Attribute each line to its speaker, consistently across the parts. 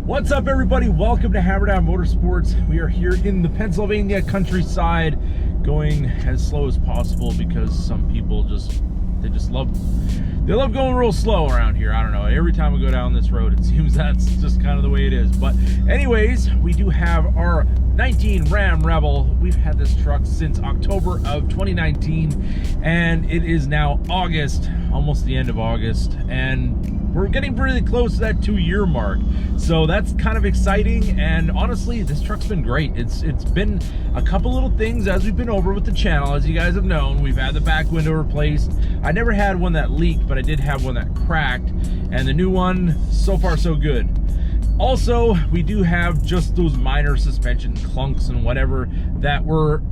Speaker 1: What's up, everybody? Welcome to Hammerdown Motorsports. We are here in the Pennsylvania countryside, going as slow as possible because some people they love going real slow around here. I don't know. Every time we go down this road, it seems that's just kind of the way it is. But anyways, we do have our 19 Ram Rebel. We've had this truck since October of 2019, and it is now August, almost the end of August, and we're getting pretty close to that 2-year mark. So that's kind of exciting, and honestly, this truck's been great. It's been a couple little things as we've been over with the channel. As you guys have known, we've had the back window replaced. I never had one that leaked, but I did have one that cracked, and the new one, so far so good. Also, we do have just those minor suspension clunks and whatever that were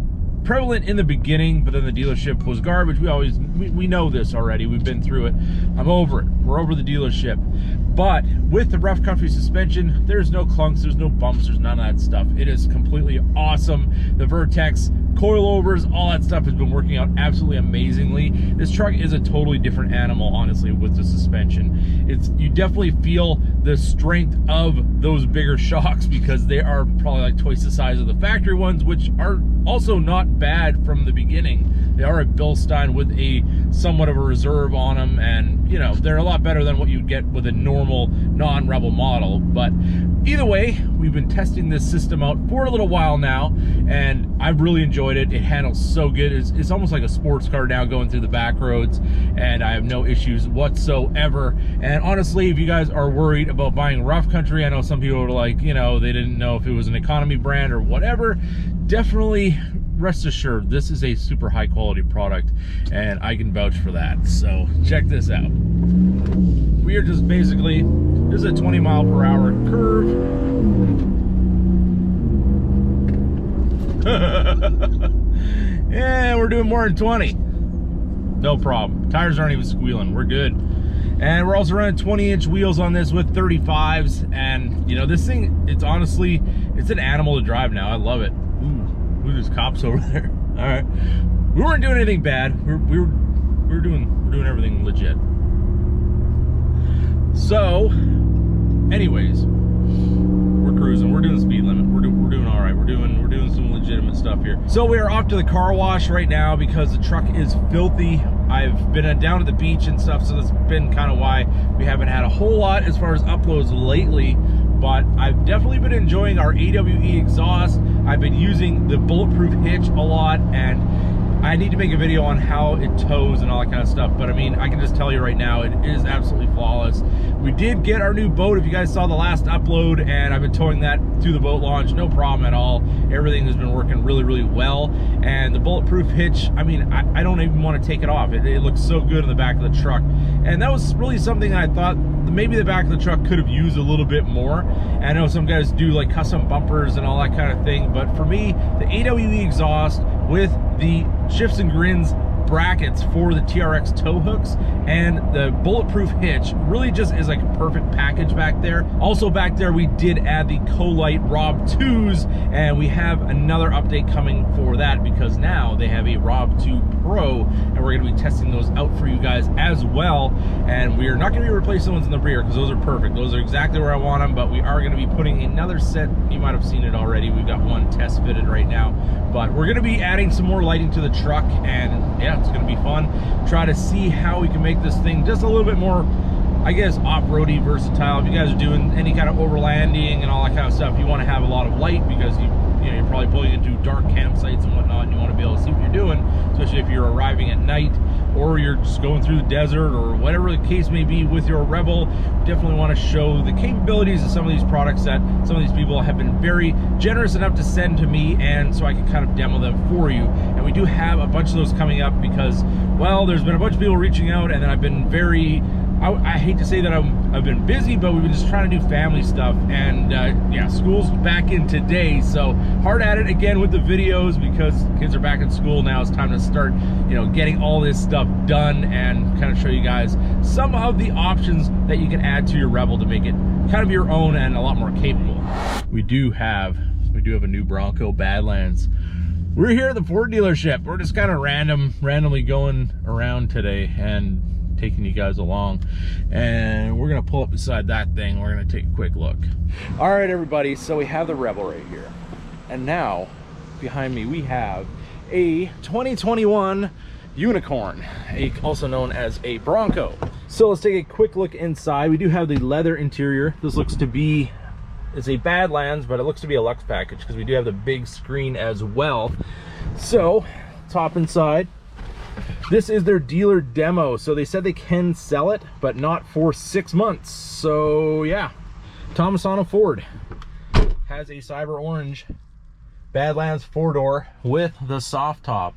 Speaker 1: prevalent in the beginning, but then the dealership was garbage. We know this already. We've been through it. I'm over it. We're over the dealership. But with the rough country suspension, there's no clunks, there's no bumps, there's none of that stuff. It is completely awesome. The Vertex coilovers, all that stuff has been working out absolutely amazingly. This truck is a totally different animal, honestly, with the suspension. You definitely feel the strength of those bigger shocks because they are probably like twice the size of the factory ones, which are also not bad from the beginning. They are a Bilstein with a somewhat of a reserve on them, and you know, they're a lot better than what you'd get with a normal non-Rebel model. But either way, we've been testing this system out for a little while now, and I've really enjoyed it. It handles so good. It's almost like a sports car now going through the back roads, and I have no issues whatsoever. And honestly, if you guys are worried about buying rough country, I know some people are like, you know, they didn't know if it was an economy brand or whatever. Definitely rest assured, this is a super high quality product, and I can vouch for that. So check this out. We are just basically, this is a 20-mile-per-hour curve. Yeah, we're doing more than 20. No problem. Tires aren't even squealing. We're good. And we're also running 20-inch wheels on this with 35s. And, you know, this thing, it's honestly, it's an animal to drive now. I love it. Ooh, there's cops over there. All right. We weren't doing anything bad. We're doing everything legit. So, anyways, we're cruising. We're doing the speed limit. We're doing all right. We're doing some legitimate stuff here. So we are off to the car wash right now because the truck is filthy. I've been down to the beach and stuff, so that's been kind of why we haven't had a whole lot as far as uploads lately. But I've definitely been enjoying our AWE exhaust. I've been using the Bulletproof hitch a lot, and I need to make a video on how it tows and all that kind of stuff. But I mean, I can just tell you right now, it is absolutely flawless. We did get our new boat, if you guys saw the last upload, and I've been towing that through the boat launch, no problem at all. Everything has been working really, really well. And the Bulletproof hitch, I mean, I don't even want to take it off. It looks so good in the back of the truck. And that was really something I thought maybe the back of the truck could have used a little bit more. And I know some guys do like custom bumpers and all that kind of thing, but for me, the AWE exhaust with the Shifts and Grins brackets for the TRX tow hooks and the Bulletproof hitch really just is like a perfect package back there. Also back there, we did add the Colight Rob 2s, and we have another update coming for that because now they have a Rob 2 Pro, and we're going to be testing those out for you guys as well. And we are not going to be replacing the ones in the rear because those are perfect. Those are exactly where I want them, but we are going to be putting another set. You might have seen it already. We've got one test fitted right now, but we're going to be adding some more lighting to the truck, and yeah, it's going to be fun. Try to see how we can make this thing just a little bit more, I guess, off-roady versatile. If you guys are doing any kind of overlanding and all that kind of stuff, you want to have a lot of light because you're probably pulling into dark campsites and whatnot, and you want to be able to see what you're doing, especially if you're arriving at night or you're just going through the desert or whatever the case may be with your Rebel. Definitely want to show the capabilities of some of these products that some of these people have been very generous enough to send to me, and so I can kind of demo them for you. And we do have a bunch of those coming up because, well, there's been a bunch of people reaching out, and then I've been very, I hate to say that I've been busy, but we've been just trying to do family stuff, and yeah, school's back in today, so hard at it again with the videos because kids are back in school now. It's time to start, you know, getting all this stuff done and kind of show you guys some of the options that you can add to your Rebel to make it kind of your own and a lot more capable. We do have a new Bronco Badlands. We're here at the Ford dealership. We're just kind of randomly going around today, and taking you guys along, and we're gonna pull up beside that thing. We're gonna take a quick look. All right, everybody, so we have the Rebel right here, and now behind me we have a 2021 Unicorn, also known as a Bronco. So let's take a quick look inside. We do have the leather interior. This looks to be, it's a Badlands, but it looks to be a Luxe package because we do have the big screen as well. So top inside, this is their dealer demo. So they said they can sell it, but not for 6 months. So yeah, Tomasano Ford has a cyber orange Badlands 4-door with the soft top.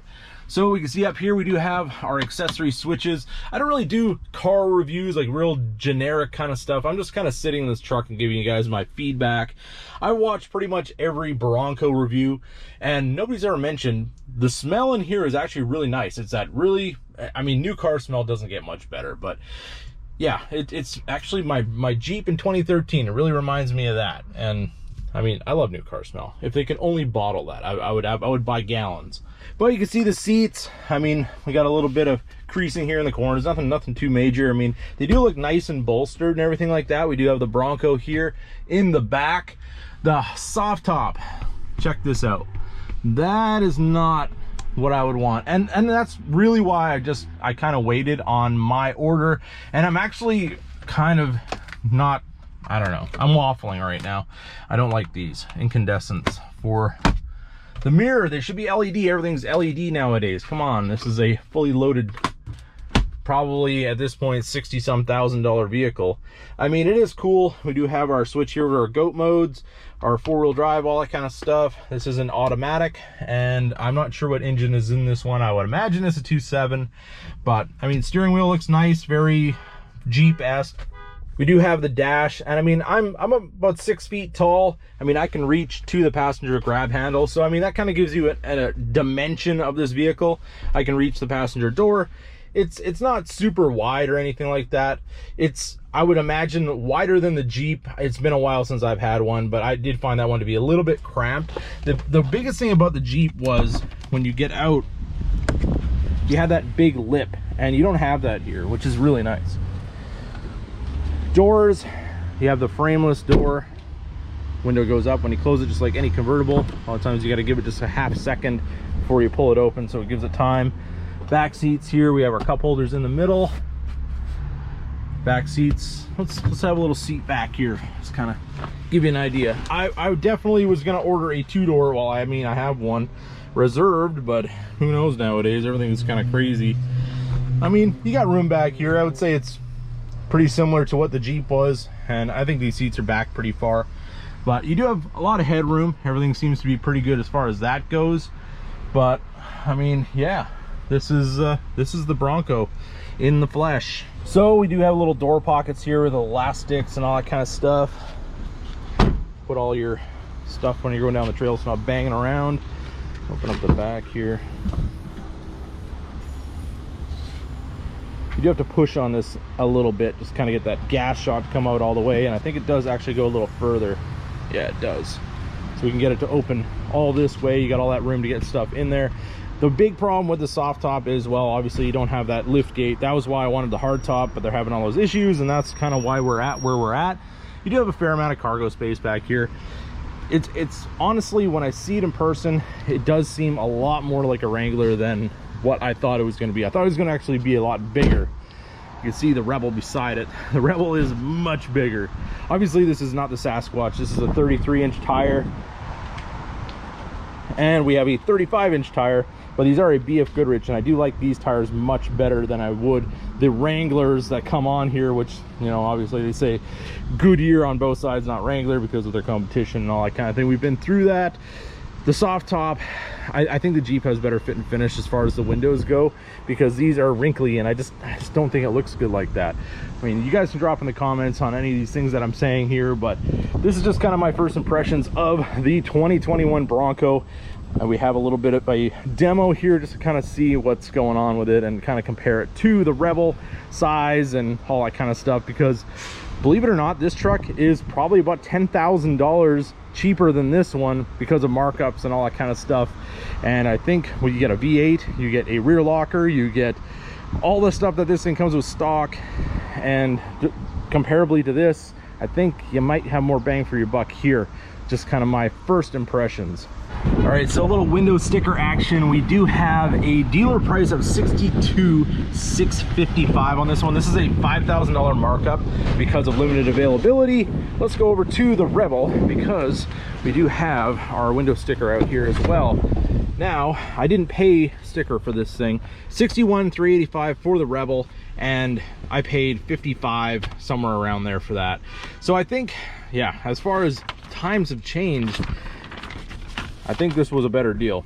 Speaker 1: So we can see up here we do have our accessory switches. I don't really do car reviews, like real generic kind of stuff. I'm just kind of sitting in this truck and giving you guys my feedback. I watch pretty much every Bronco review, and nobody's ever mentioned the smell in here is actually really nice. It's that really, I mean, new car smell doesn't get much better, but yeah, it's actually my Jeep in 2013. It really reminds me of that. And I mean, I love new car smell. If they could only bottle that, I would buy gallons. But you can see the seats. I mean, we got a little bit of creasing here in the corners. Nothing too major. I mean, they do look nice and bolstered and everything like that. We do have the Bronco here in the back. The soft top. Check this out. That is not what I would want, and that's really why I kind of waited on my order. And I'm actually kind of not, I don't know, I'm waffling right now. I don't like these incandescents for the mirror. They should be LED. Everything's LED nowadays. Come on, this is a fully loaded, probably at this point $60-some thousand vehicle. I mean, it is cool. We do have our switch here for our GOAT modes, our 4-wheel drive, all that kind of stuff. This is an automatic, and I'm not sure what engine is in this one. I would imagine it's a 2.7, but I mean, steering wheel looks nice, very Jeep-esque. We do have the dash, and I mean, I'm about 6 feet tall. I mean, I can reach to the passenger grab handle, so I mean, that kind of gives you a dimension of this vehicle. I can reach the passenger door. It's not super wide or anything like that. It's, I would imagine, wider than the Jeep. It's been a while since I've had one, but I did find that one to be a little bit cramped. The biggest thing about the Jeep was when you get out, you have that big lip, and you don't have that here, which is really nice. Doors, you have the frameless door. Window goes up when you close it, just like any convertible. A lot of times you got to give it just a half second before you pull it open, so it gives it time. Back seats here, we have our cup holders in the middle. Back seats, let's have a little seat back here, just kind of give you an idea. I definitely was going to order a 2-door. Well, I mean, I have one reserved, but who knows nowadays, everything's kind of crazy. I mean, you got room back here. I would say it's pretty similar to what the Jeep was, and I think these seats are back pretty far, but you do have a lot of headroom. Everything seems to be pretty good as far as that goes. But I mean, yeah, this is the Bronco in the flesh. So we do have little door pockets here with elastics and all that kind of stuff. Put all your stuff when you're going down the trail, so not banging around. Open up the back here. You do have to push on this a little bit, just kind of get that gas shot to come out all the way, and I think it does actually go a little further. Yeah, it does. So we can get it to open all this way. You got all that room to get stuff in there. The big problem with the soft top is, well, obviously you don't have that lift gate. That was why I wanted the hard top, but they're having all those issues, and that's kind of why we're at where we're at. You do have a fair amount of cargo space back here. It's honestly, when I see it in person, it does seem a lot more like a Wrangler than what I thought it was going to be. I thought it was going to actually be a lot bigger. You can see the Rebel beside it. The Rebel is much bigger. Obviously, this is not the Sasquatch. This is a 33-inch tire, and we have a 35-inch tire, but these are a BF Goodrich, and I do like these tires much better than I would the Wranglers that come on here, which, you know, obviously they say Goodyear on both sides, not Wrangler, because of their competition and all that kind of thing. We've been through that. The soft top, I think the Jeep has better fit and finish as far as the windows go, because these are wrinkly, and I just don't think it looks good like that. I mean, you guys can drop in the comments on any of these things that I'm saying here, but this is just kind of my first impressions of the 2021 Bronco. We have a little bit of a demo here just to kind of see what's going on with it and kind of compare it to the Rebel size and all that kind of stuff, because believe it or not, this truck is probably about $10,000 cheaper than this one because of markups and all that kind of stuff. And I think when you get a V8, you get a rear locker, you get all the stuff that this thing comes with stock, and comparably to this, I think you might have more bang for your buck here. Just kind of my first impressions. All right, so a little window sticker action. We do have a dealer price of $62,655 on this one. This is a $5,000 markup because of limited availability. Let's go over to the Rebel because we do have our window sticker out here as well. Now, I didn't pay sticker for this thing. $61,385 for the Rebel, and I paid $55 somewhere around there for that. So I think, yeah, as far as times have changed, I think this was a better deal.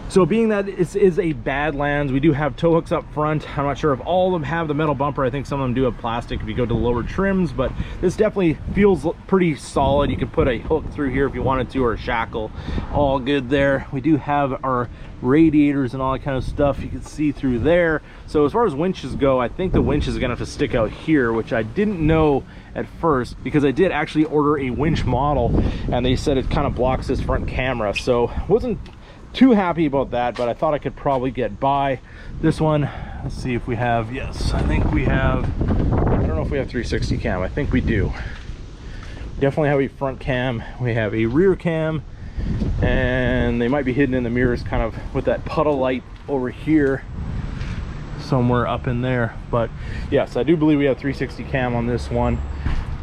Speaker 1: So being that it is a Badlands, we do have tow hooks up front. I'm not sure if all of them have the metal bumper. I think some of them do have plastic if you go to the lower trims, but this definitely feels pretty solid. You could put a hook through here if you wanted to, or a shackle. All good there. We do have our radiators and all that kind of stuff you can see through there. So as far as winches go, I think the winch is gonna have to stick out here, which I didn't know at first because I did actually order a winch model and they said it kind of blocks this front camera. So wasn't too happy about that, but I thought I could probably get by. This one, let's see if we have, yes, I think we have, I don't know if we have 360 cam. I think we do. Definitely have a front cam. We have a rear cam, and they might be hidden in the mirrors kind of with that puddle light over here somewhere up in there. But yes, I do believe we have 360 cam on this one,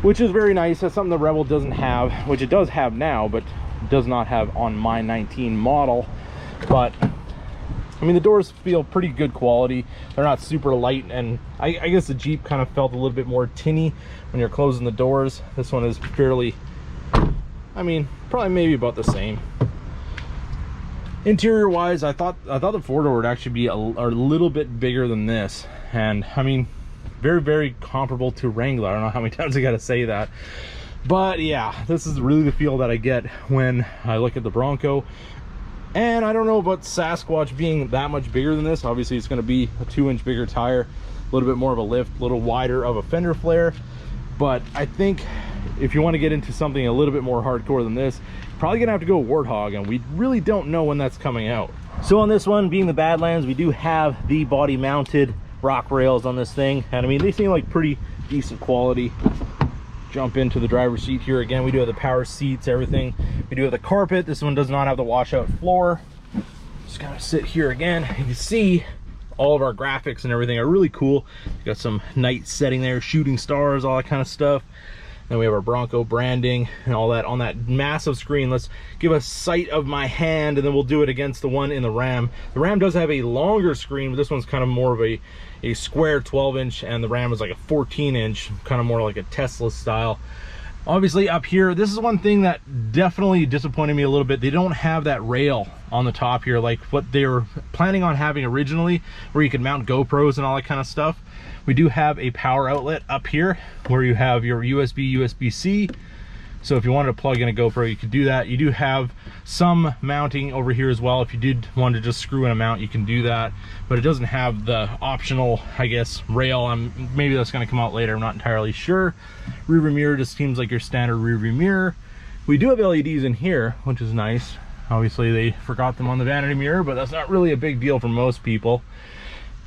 Speaker 1: which is very nice. That's something the Rebel doesn't have, which it does have now, but does not have on my 19 model. But I mean, the doors feel pretty good quality. They're not super light, and I guess the Jeep kind of felt a little bit more tinny when you're closing the doors. This one is fairly, I mean, probably maybe about the same. Interior wise, I thought the four-door would actually be a little bit bigger than this, and I mean, very comparable to Wrangler. I don't know how many times I gotta say that. But yeah, this is really the feel that I get when I look at the Bronco. And I don't know about Sasquatch being that much bigger than this. Obviously it's going to be a 2-inch bigger tire, a little bit more of a lift, a little wider of a fender flare. But I think if you want to get into something a little bit more hardcore than this, you're probably gonna have to go Warthog, and we really don't know when that's coming out. So on this one, being the Badlands, we do have the body mounted rock rails on this thing, and I mean, they seem like pretty decent quality. Jump into the driver's seat here again. We do have the power seats, everything. We do have the carpet. This one does not have the washout floor. Just kind of sit here again. You can see all of our graphics and everything are really cool. We got some night setting there, shooting stars, all that kind of stuff. Then we have our Bronco branding and all that on that massive screen. Let's give a sight of my hand, and then we'll do it against the one in the Ram. The Ram does have a longer screen, but this one's kind of more of a square 12-inch, and the Ram is like a 14-inch, kind of more like a Tesla style. Obviously up here, this is one thing that definitely disappointed me a little bit. They don't have that rail on the top here like what they were planning on having originally, where you could mount GoPros and all that kind of stuff. We do have a power outlet up here where you have your USB-C. So if you wanted to plug in a GoPro, you could do that. You do have some mounting over here as well. If you did want to just screw in a mount, you can do that. But it doesn't have the optional, I guess, rail. Maybe that's going to come out later. I'm not entirely sure. Rear view mirror just seems like your standard rear view mirror. We do have LEDs in here, which is nice. Obviously, they forgot them on the vanity mirror, but that's not really a big deal for most people.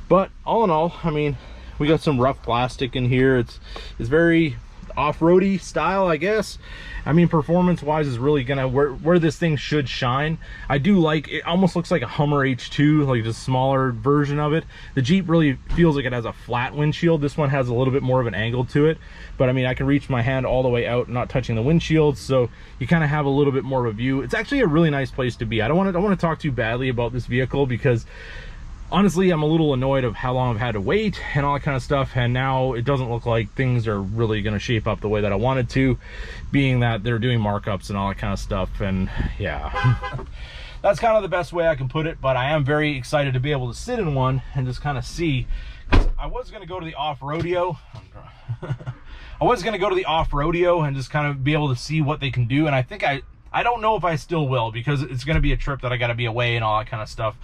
Speaker 1: But all in all, I mean, we got some rough plastic in here. It's very off-roady style, I guess. I mean, performance wise is really gonna where this thing should shine. I do like it. Almost looks like a Hummer H2, like a smaller version of it. The Jeep really feels like it has a flat windshield. This one has a little bit more of an angle to it, but I mean, I can reach my hand all the way out, not touching the windshield, so you kind of have a little bit more of a view. It's actually a really nice place to be. I don't want to talk too badly about this vehicle, because honestly, I'm a little annoyed of how long I've had to wait and all that kind of stuff, and now it doesn't look like things are really going to shape up the way that I wanted to, being that they're doing markups and all that kind of stuff. And yeah, that's kind of the best way I can put it, but I am very excited to be able to sit in one and just kind of see. I was going to go to the off-rodeo. I was going to go to the off-rodeo and just kind of be able to see what they can do, and I think I don't know if I still will, because it's going to be a trip that I got to be away and all that kind of stuff.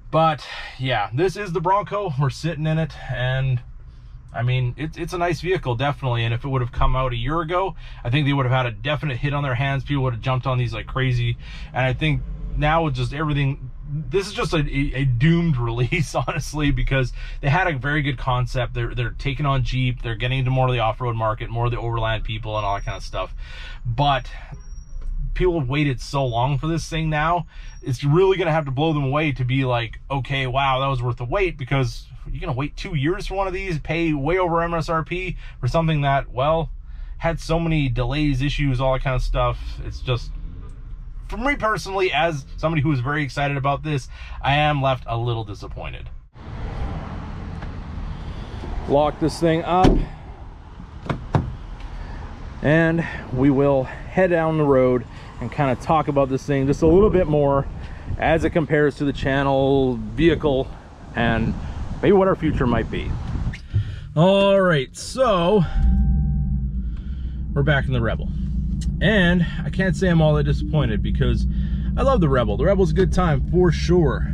Speaker 1: But yeah, this is the Bronco. We're sitting in it, and I mean, it's a nice vehicle, definitely. And if it would have come out a year ago, I think they would have had a definite hit on their hands. People would have jumped on these like crazy. And I think now with just everything this is just a doomed release, honestly, because they had a very good concept. They're taking on Jeep, they're getting into more of the off-road market, more of the overland people and all that kind of stuff. But people have waited so long for this thing now, it's really gonna have to blow them away to be like, okay, wow, that was worth the wait, because you're gonna wait 2 years for one of these, pay way over MSRP for something that, well, had so many delays, issues, all that kind of stuff. It's just, for me personally, as somebody who was very excited about this, I am left a little disappointed. Lock this thing up, and we will head down the road and kind of talk about this thing just a little bit more as it compares to the channel, vehicle, and maybe what our future might be. All right, so we're back in the Rebel. And I can't say I'm all that disappointed, because I love the Rebel. The Rebel's a good time for sure.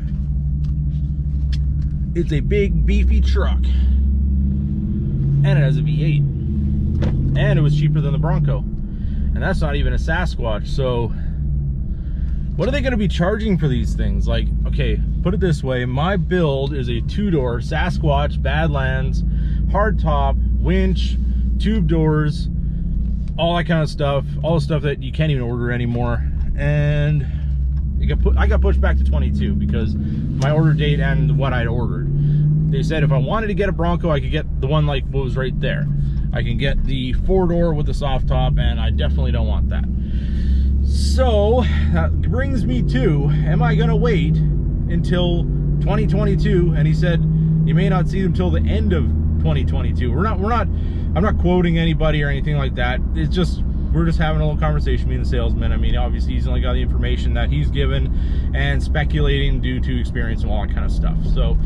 Speaker 1: It's a big, beefy truck. And it has a V8. And it was cheaper than the Bronco. And that's not even a Sasquatch. So what are they going to be charging for these things? Like, okay, put it this way. My build is a 2-door Sasquatch, Badlands, hardtop, winch, tube doors, all that kind of stuff, all the stuff that you can't even order anymore. And I got pushed back to 22 because my order date and what I'd ordered. They said if I wanted to get a Bronco, I could get the one like what was right there. I can get the 4-door with the soft top, and I definitely don't want that. So that brings me to, am I gonna wait until 2022? And he said you may not see them till the end of 2022. I'm not quoting anybody or anything like that. It's just, we're just having a little conversation, me and the salesman. I mean, obviously he's only got the information that he's given and speculating due to experience and all that kind of stuff. So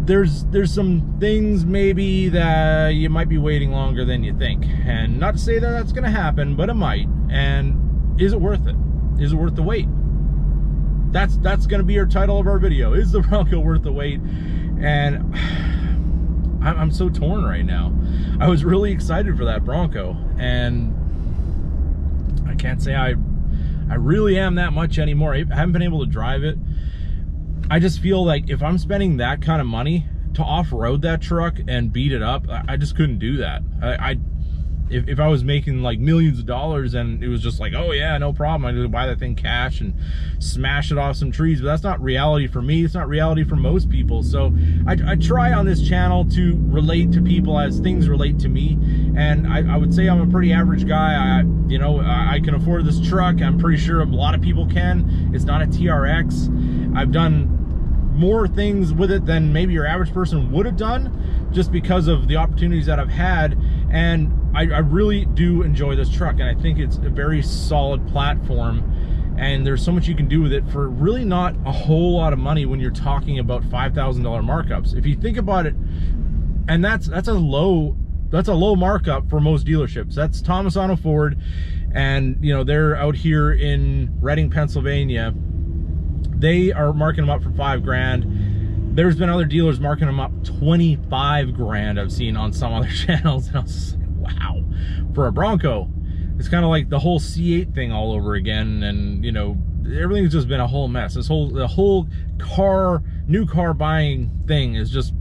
Speaker 1: there's some things maybe that you might be waiting longer than you think. And not to say that that's gonna happen, but it might. And is it worth it? Is it worth the wait? That's gonna be our title of our video. Is the Bronco worth the wait? And I'm so torn right now. I was really excited for that Bronco, and I can't say I really am that much anymore. I haven't been able to drive it. I just feel like if I'm spending that kind of money to off-road that truck and beat it up, I just couldn't do that. If I was making like millions of dollars and it was just like, oh yeah, no problem, I just buy that thing cash and smash it off some trees. But that's not reality for me. It's not reality for most people. So I try on this channel to relate to people as things relate to me. And I would say I'm a pretty average guy. I can afford this truck. I'm pretty sure a lot of people can. It's not a TRX. I've done more things with it than maybe your average person would have done, just because of the opportunities that I've had. And I really do enjoy this truck, and I think it's a very solid platform, and there's so much you can do with it for really not a whole lot of money when you're talking about $5,000 markups. If you think about it, and that's a low markup for most dealerships. That's Thomasano Ford, and they're out here in Reading, Pennsylvania. They are marking them up for $5,000. There's been other dealers marking them up $25,000 I've seen on some other channels, and I was just like, wow, for a Bronco. It's kind of like the whole C8 thing all over again, and everything's just been a whole mess. The whole new car buying thing is just,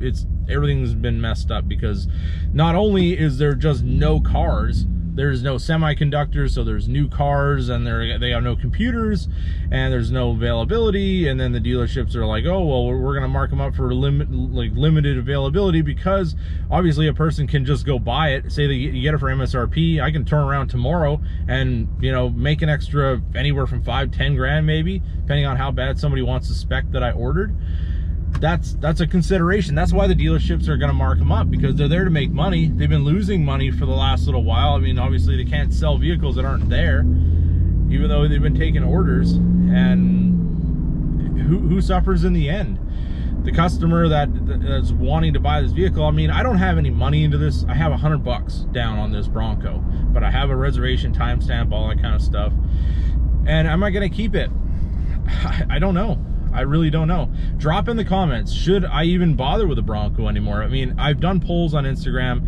Speaker 1: everything's been messed up, because not only is there just no cars, there's no semiconductors, so there's new cars, and they have no computers, and there's no availability. And then the dealerships are like, oh well, we're gonna mark them up for limited availability, because obviously a person can just go buy it, say that you get it for MSRP. I can turn around tomorrow and make an extra anywhere from $5-10 maybe, depending on how bad somebody wants the spec that I ordered. That's a consideration. That's why the dealerships are going to mark them up, because they're there to make money. They've been losing money for the last little while. I mean, obviously they can't sell vehicles that aren't there, even though they've been taking orders. And who suffers in the end? The customer that's wanting to buy this vehicle. I mean, I don't have any money into this. I have $100 down on this Bronco, but I have a reservation timestamp, all that kind of stuff. And am I going to keep it? I don't know. I really don't know. Drop in the comments, should I even bother with a Bronco anymore? I mean, I've done polls on Instagram.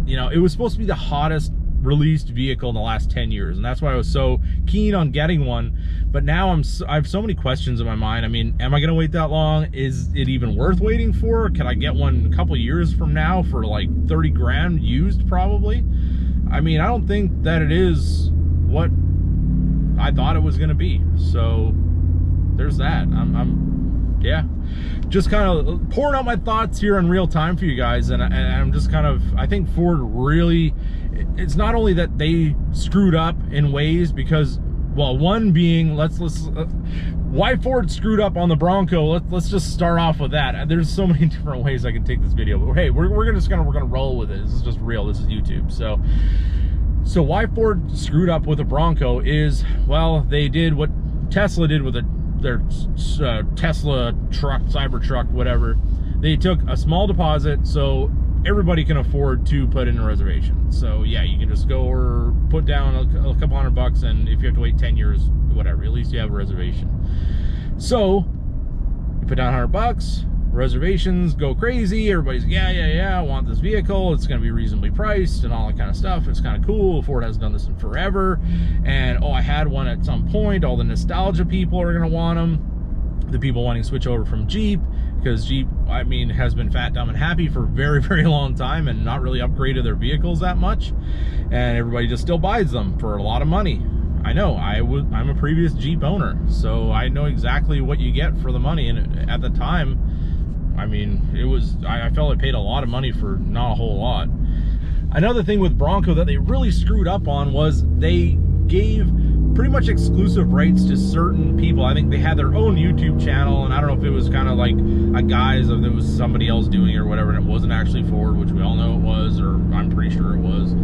Speaker 1: It was supposed to be the hottest released vehicle in the last 10 years, and that's why I was so keen on getting one. But now I have so many questions in my mind. I mean, am I gonna wait that long? Is it even worth waiting for? Can I get one a couple years from now for like 30 grand used? Probably. I mean, I don't think that it is what I thought it was gonna be. So there's that. Yeah, just kind of pouring out my thoughts here in real time for you guys, and I'm just kind of, I think Ford really, it's not only that they screwed up in ways, because, well, one being, why Ford screwed up on the Bronco. Let's just start off with that. There's so many different ways I can take this video, but hey, we're gonna roll with it. This is just real. This is YouTube. So why Ford screwed up with a Bronco is, well, they did what Tesla did with their Tesla truck, Cybertruck, whatever. They took a small deposit so everybody can afford to put in a reservation. So yeah, you can just go or put down a couple $100, and if you have to wait 10 years, whatever, at least you have a reservation. So you put down $100, reservations go crazy. Everybody's yeah, I want this vehicle. It's going to be reasonably priced and all that kind of stuff. It's kind of cool. Ford hasn't done this in forever, and oh, I had one at some point. All the nostalgia people are going to want them. The people wanting to switch over from Jeep, because Jeep, I mean, has been fat, dumb, and happy for a very, very long time and not really upgraded their vehicles that much, and everybody just still buys them for a lot of money. I know, I'm a previous Jeep owner, so I know exactly what you get for the money. And at the time, I mean, I felt I paid a lot of money for not a whole lot. Another thing with Bronco that they really screwed up on was they gave pretty much exclusive rights to certain people. I think they had their own YouTube channel, and I don't know if it was kind of like a guise of it was somebody else doing it or whatever, and it wasn't actually Ford, which we all know it was, or I'm pretty sure it was,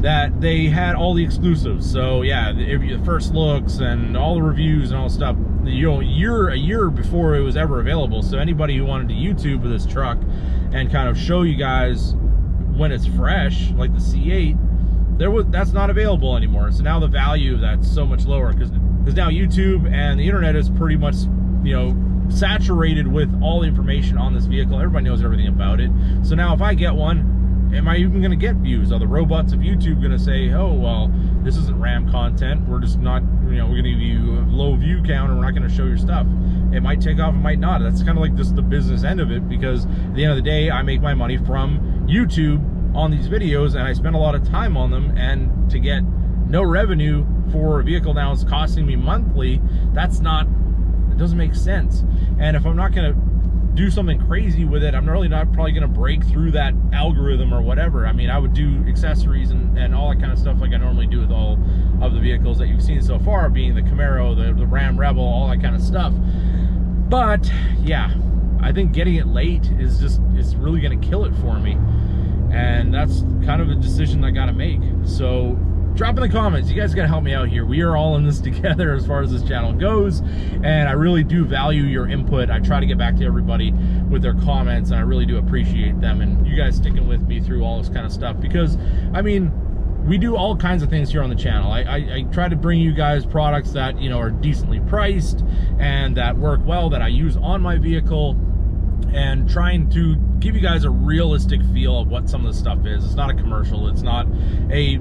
Speaker 1: that they had all the exclusives. So yeah, the first looks and all the reviews and all the stuff, you know, a year before it was ever available. So anybody who wanted to YouTube this truck and kind of show you guys when it's fresh, like the C8, that's not available anymore. So now the value of that's so much lower, because now YouTube and the internet is pretty much, you know, saturated with all the information on this vehicle. Everybody knows everything about it. So now if I get one, am I even going to get views? Are the robots of YouTube going to say, oh, well, this isn't RAM content, we're just not, you know, we're going to give you a low view count and we're not going to show your stuff? It might take off, it might not. That's kind of like just the business end of it, because at the end of the day, I make my money from YouTube on these videos, and I spend a lot of time on them, and to get no revenue for a vehicle now is costing me monthly. That's not, it doesn't make sense. And if I'm not going to do something crazy with it, I'm really not probably going to break through that algorithm or whatever. I mean, I would do accessories and all that kind of stuff like I normally do with all of the vehicles that you've seen so far, being the Camaro, the Ram Rebel, all that kind of stuff. But yeah, I think getting it late is really going to kill it for me. And that's kind of a decision I got to make. So drop in the comments. You guys got to help me out here. We are all in this together as far as this channel goes, and I really do value your input. I try to get back to everybody with their comments, and I really do appreciate them, and you guys sticking with me through all this kind of stuff, because I mean, we do all kinds of things here on the channel. I try to bring you guys products that, you know, are decently priced and that work well, that I use on my vehicle, and trying to give you guys a realistic feel of what some of the stuff is. It's not a commercial. It's not a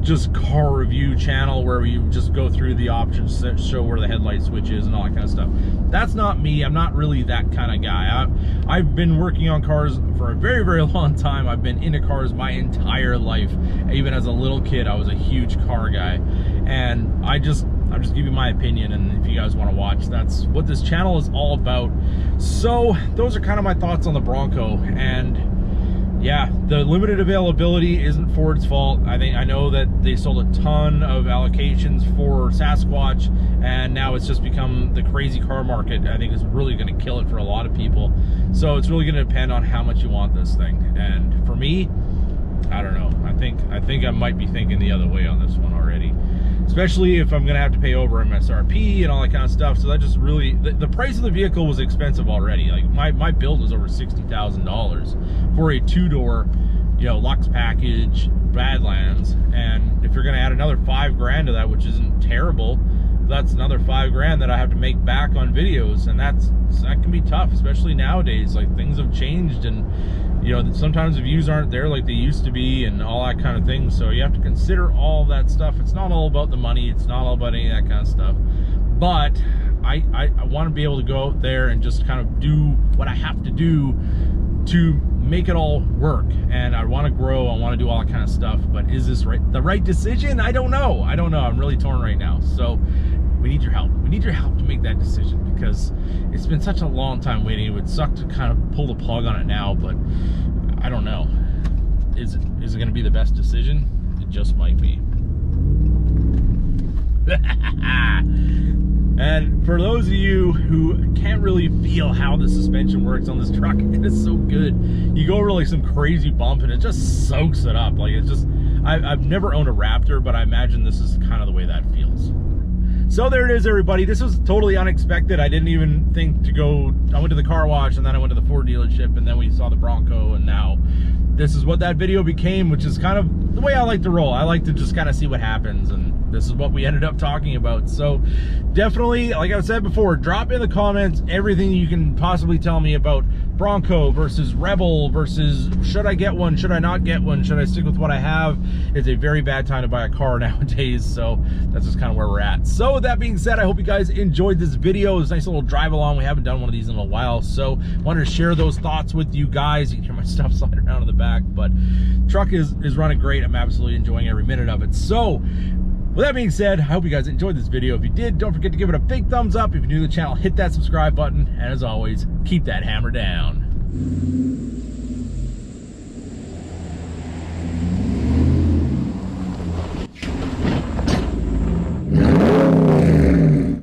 Speaker 1: just car review channel where you just go through the options that show where the headlight switch is and all that kind of stuff. That's not me. I'm not really that kind of guy. I've been working on cars for a very, very long time. I've been into cars my entire life. Even as a little kid, I was a huge car guy, and I'm just giving you my opinion, and if you guys want to watch, that's what this channel is all about. So those are kind of my thoughts on the Bronco. And yeah, the limited availability isn't Ford's fault. I know that they sold a ton of allocations for Sasquatch, and now it's just become the crazy car market. I think is really going to kill it for a lot of people. So it's really going to depend on how much you want this thing. And for me, I don't know. I think I might be thinking the other way on this one already, especially if I'm gonna have to pay over MSRP and all that kind of stuff. So that just really, the price of the vehicle was expensive already. Like my build was over $60,000 for a two-door, you know, Lux package Badlands, and if you're gonna add another $5 grand to that, which isn't terrible, that's another $5,000 that I have to make back on videos, and that can be tough, especially nowadays. Like, things have changed, and you know, sometimes the views aren't there like they used to be and all that kind of thing. So you have to consider all that stuff. It's not all about the money, it's not all about any of that kind of stuff, but I want to be able to go out there and just kind of do what I have to do to make it all work. And I want to grow, I want to do all that kind of stuff, but is this the right decision? I don't know. I'm really torn right now. So we need your help. We need your help to make that decision, because it's been such a long time waiting. It would suck to kind of pull the plug on it now, but I don't know. Is it going to be the best decision? It just might be. And for those of you who can't really feel how the suspension works on this truck, it is so good. You go over like some crazy bump and it just soaks it up. Like, it's just, I've never owned a Raptor, but I imagine this is kind of the way that feels. So there it is, everybody. This was totally unexpected. I didn't even think to go. I went to the car wash, and then I went to the Ford dealership, and then we saw the Bronco, and now this is what that video became, which is kind of the way I like to roll. I like to just kind of see what happens, and this is what we ended up talking about. So definitely, like I said before, drop in the comments everything you can possibly tell me about Bronco versus Rebel versus should I get one, should I not get one, should I stick with what I have. It's a very bad time to buy a car nowadays, so that's just kind of where we're at. So with that being said, I hope you guys enjoyed this video. It was a nice little drive along. We haven't done one of these in a while, so wanted to share those thoughts with you guys. You can hear my stuff sliding around in the back, but truck is running great. I'm absolutely enjoying every minute of it. So with that being said, I hope you guys enjoyed this video. If you did, don't forget to give it a big thumbs up. If you're new to the channel, hit that subscribe button. And as always, keep that hammer down.